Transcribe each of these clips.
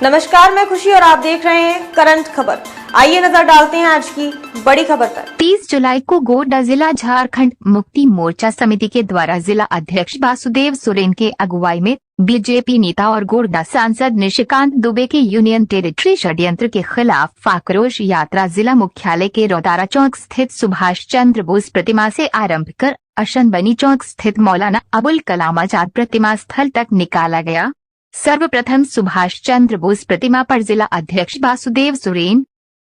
नमस्कार, मैं खुशी और आप देख रहे हैं करंट खबर। आइए नजर डालते हैं आज की बड़ी खबर पर। 30 जुलाई को गोड्डा जिला झारखंड मुक्ति मोर्चा समिति के द्वारा जिला अध्यक्ष वासुदेव सोरेन के अगुवाई में बीजेपी नेता और गोड्डा सांसद निशिकांत दुबे के यूनियन टेरिटरी षड्यंत्र के खिलाफ आक्रोश यात्रा जिला मुख्यालय के रौतारा चौक स्थित सुभाष चंद्र बोस प्रतिमा से आरंभ कर अशनबनी चौक स्थित मौलाना अबुल कलाम आजाद प्रतिमा स्थल तक निकाला गया। सर्वप्रथम सुभाष चंद्र बोस प्रतिमा पर जिला अध्यक्ष वासुदेव सोरेन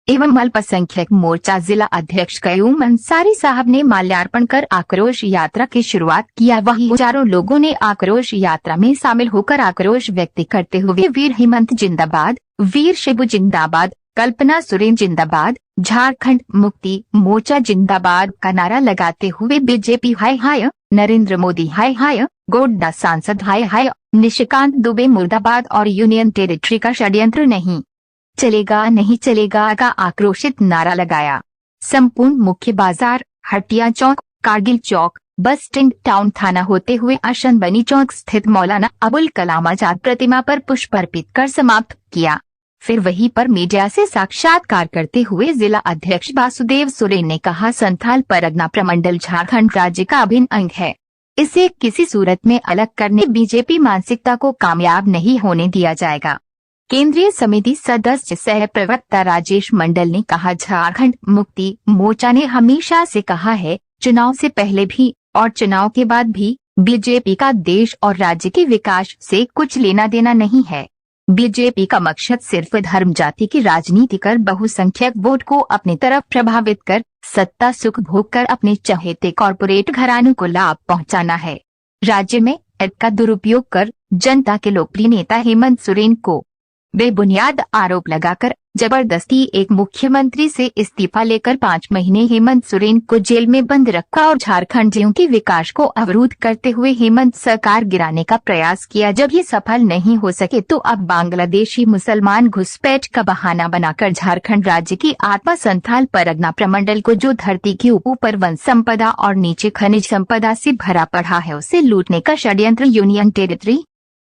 एवं अल्पसंख्यक मोर्चा जिला अध्यक्ष कयूम अंसारी साहब ने माल्यार्पण कर आक्रोश यात्रा की शुरुआत किया। वहीं हजारों लोगों ने आक्रोश यात्रा में शामिल होकर आक्रोश व्यक्त करते हुए वीर हेमंत जिंदाबाद, वीर शिबू जिंदाबाद, कल्पना सोरेन जिंदाबाद, झारखंड मुक्ति मोर्चा जिंदाबाद का नारा लगाते हुए बीजेपी हाय हाय, नरेंद्र मोदी हाय हाय, गोड्डा सांसद हाय हाय, निशिकांत दुबे मुर्दाबाद और यूनियन टेरिटरी का षड्यंत्र नहीं चलेगा का आक्रोशित नारा लगाया। संपूर्ण मुख्य बाजार, हटिया चौक, कारगिल चौक, बस स्टैंड, टाउन थाना होते हुए अशनबनी चौक स्थित मौलाना अबुल कलाम आजाद प्रतिमा पर पुष्प अर्पित कर समाप्त किया। फिर वहीं पर मीडिया से साक्षात्कार करते हुए जिला अध्यक्ष वासुदेव सोरेन ने कहा, संथाल परगना प्रमंडल झारखंड राज्य का अभिन्न अंग है। इसे किसी सूरत में अलग करने बीजेपी मानसिकता को कामयाब नहीं होने दिया जाएगा। केंद्रीय समिति सदस्य सह प्रवक्ता राजेश मंडल ने कहा, झारखंड मुक्ति मोर्चा ने हमेशा से कहा है, चुनाव से पहले भी और चुनाव के बाद भी बीजेपी का देश और राज्य के विकास से कुछ लेना देना नहीं है। बीजेपी का मकसद सिर्फ धर्म जाति की राजनीति कर बहुसंख्यक वोट को अपनी तरफ प्रभावित कर सत्ता सुख भोग कर अपने चहेते कॉरपोरेट घरानों को लाभ पहुंचाना है। राज्य में ऐड का दुरुपयोग कर जनता के लोकप्रिय नेता हेमंत सोरेन को बेबुनियाद आरोप लगाकर जबरदस्ती एक मुख्यमंत्री से इस्तीफा लेकर 5 महीने हेमंत सोरेन को जेल में बंद रखा और झारखंडियों के विकास को अवरुद्ध करते हुए हेमंत सरकार गिराने का प्रयास किया। जब ये सफल नहीं हो सके तो अब बांग्लादेशी मुसलमान घुसपैठ का बहाना बनाकर झारखंड राज्य की आत्मा संथाल परगना प्रमंडल को जो धरती के ऊपर वन संपदा और नीचे खनिज संपदा से भरा पड़ा है उसे लूटने का षड्यंत्र यूनियन टेरिटरी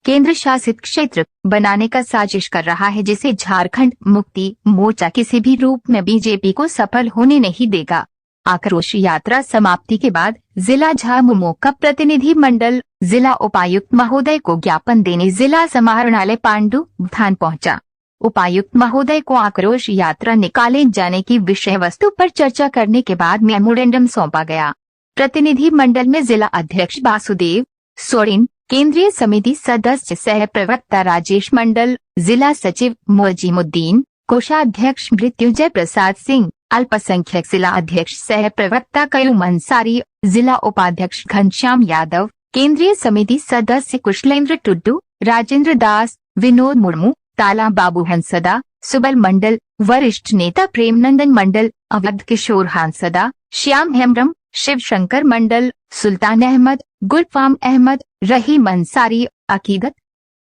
केंद्र शासित क्षेत्र बनाने का साजिश कर रहा है, जिसे झारखंड मुक्ति मोर्चा किसी भी रूप में बीजेपी को सफल होने नहीं देगा। आक्रोश यात्रा समाप्ति के बाद जिला झामुमो का प्रतिनिधि मंडल जिला उपायुक्त महोदय को ज्ञापन देने जिला समाहरणालय पांडु धान पहुंचा। उपायुक्त महोदय को आक्रोश यात्रा निकाले जाने की विषय वस्तु पर चर्चा करने के बाद मेमोरेंडम सौंपा गया। प्रतिनिधि मंडल में जिला अध्यक्ष वासुदेव सोरेन, केंद्रीय समिति सदस्य सह प्रवक्ता राजेश मंडल, जिला सचिव मोजीमुद्दीन, कोषाध्यक्ष मृत्युंजय प्रसाद सिंह, अल्पसंख्यक जिला अध्यक्ष सह प्रवक्ता कयूम अंसारी, जिला उपाध्यक्ष घनश्याम यादव, केंद्रीय समिति सदस्य कुशलेंद्र टुड्डू, राजेंद्र दास, विनोद मुर्मू, ताला बाबू हंसदा, सुबल मंडल, वरिष्ठ नेता प्रेमनंदन मंडल, अवध किशोर हंसदा, श्याम हेम्ब्रम, शिव शंकर मंडल, सुल्तान अहमद, गुलफाम अहमद, रहीम अंसारी, अकीदत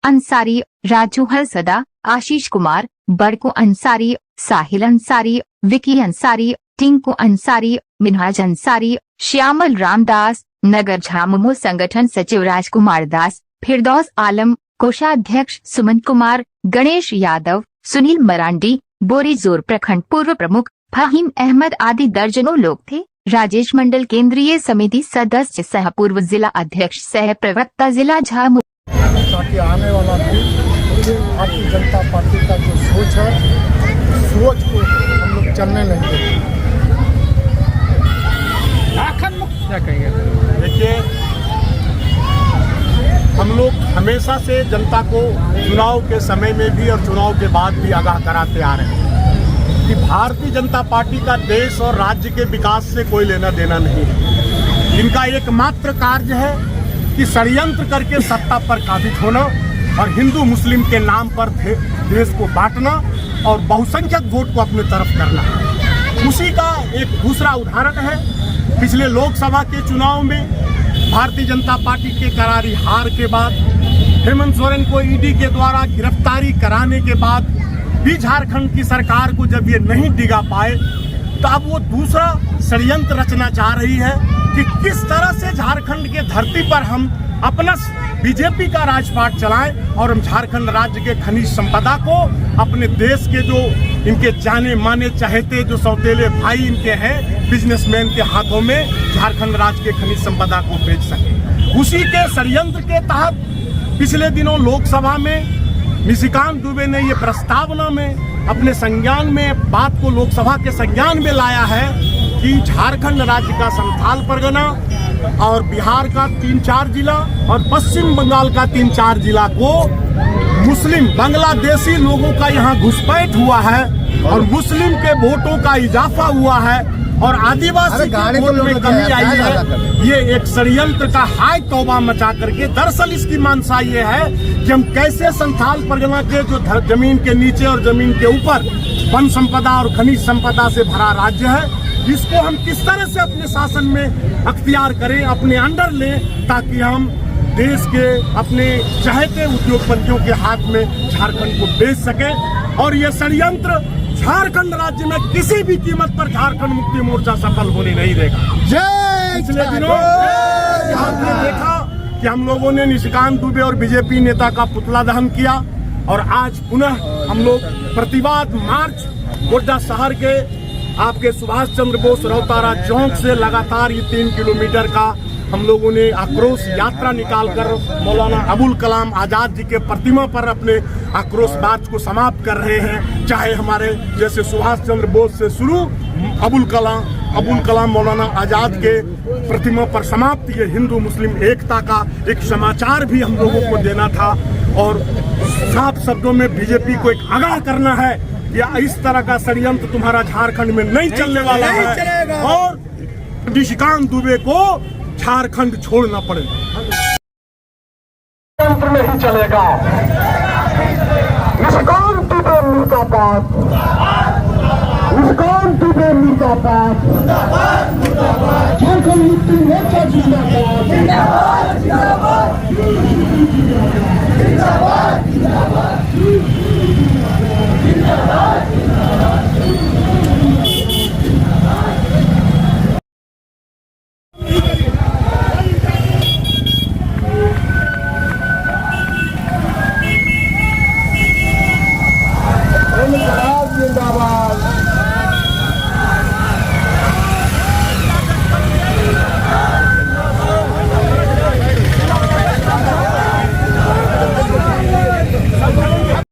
अंसारी, राजू हंसदा, आशीष कुमार, बड़को अंसारी, साहिल अंसारी, विकी अंसारी, टिंकू अंसारी, मिनहाज अंसारी, श्यामल रामदास, नगर झामुमो संगठन सचिव राजकुमार दास, फिरदौस आलम, कोषाध्यक्ष सुमन कुमार, गणेश यादव, सुनील मरांडी, बोरीजोर प्रखंड पूर्व प्रमुख फहीम अहमद आदि दर्जनों लोग थे। राजेश मंडल केंद्रीय समिति सदस्य सह पूर्व जिला अध्यक्ष सह प्रवक्ता जिला झामुमो। ताकि आने वाला दिन भारतीय जनता पार्टी का जो सोच है, सोच को हम लोग चलने नहीं देंगे। क्या कहेंगे? देखिए, हम लोग हमेशा से जनता को चुनाव के समय में भी और चुनाव के बाद भी आगाह कराते आ रहे हैं कि भारतीय जनता पार्टी का देश और राज्य के विकास से कोई लेना देना नहीं है। इनका एकमात्र कार्य है कि षड्यंत्र करके सत्ता पर काबिज होना और हिंदू मुस्लिम के नाम पर देश को बांटना और बहुसंख्यक वोट को अपने तरफ करना। उसी का एक दूसरा उदाहरण है, पिछले लोकसभा के चुनाव में भारतीय जनता पार्टी के करारी हार के बाद हेमंत सोरेन को ईडी के द्वारा गिरफ्तारी कराने के बाद भी झारखंड की सरकार को जब ये नहीं डिगा पाए तो अब वो दूसरा षड्यंत्र रचना चाह रही है कि किस तरह से झारखंड के धरती पर हम अपना बीजेपी का राजपाट चलाएं और हम झारखंड राज्य के खनिज संपदा को अपने देश के जो इनके जाने माने चहेते जो सौतेले भाई इनके हैं बिजनेसमैन के हाथों में झारखंड राज्य के खनिज संपदा को बेच सके। उसी के षड्यंत्र के तहत पिछले दिनों लोकसभा में निशिकांत दुबे ने ये प्रस्तावना में अपने संज्ञान में बात को लोकसभा के संज्ञान में लाया है कि झारखंड राज्य का संथाल परगना और बिहार का 3-4 जिला और पश्चिम बंगाल का 3-4 जिला को मुस्लिम बांग्लादेशी लोगों का यहाँ घुसपैठ हुआ है और मुस्लिम के वोटों का इजाफा हुआ है और आदिवासी के वोट में कमी आई है। ये एक षड्यंत्र का हाय तौबा मचा करके दरअसल इसकी मंशा ये है कि हम कैसे संथाल परगना के जो जमीन के नीचे और जमीन के ऊपर वन संपदा और खनिज संपदा से भरा राज्य है, इसको हम किस तरह से अपने शासन में अख्तियार करें, अपने अंडर लें, ताकि हम देश के अपने चहेते उद्योगपतियों के हाथ में झारखंड को बेच सके। और ये षड्यंत्र झारखंड राज्य में किसी भी कीमत पर झारखंड मुक्ति मोर्चा सफल होने नहीं देगा। पिछले दिनों आपने देखा कि हम लोगों ने निशिकांत दुबे और बीजेपी नेता का पुतला दहन किया और आज पुनः हम लोग प्रतिवाद मार्च गोड्डा शहर के आपके सुभाष चंद्र बोस रौतारा चौक से लगातार ये 3 किलोमीटर का हम लोगों ने आक्रोश यात्रा निकालकर मौलाना अबुल कलाम आजाद जी के प्रतिमा पर अपने आक्रोश मार्च को समाप्त कर रहे हैं। चाहे हमारे जैसे सुभाष चंद्र बोस से शुरू अबुल कलाम मौलाना आजाद के प्रतिमा पर समाप्त, ये हिंदू मुस्लिम एकता का एक समाचार भी हम लोगों को देना था और साफ शब्दों में बीजेपी को एक आगाह करना है या इस तरह का षड्यंत्र तुम्हारा झारखंड में नहीं चलने वाला है और निशिकांत दुबे को झारखंड छोड़ना पड़ेगा। तंत्र नहीं चलेगा। निशिकांत दुबे मुर्दाबाद, निशिकांत दुबे मुर्दाबाद, झारखंड मुक्ति मोर्चा जिंदाबाद।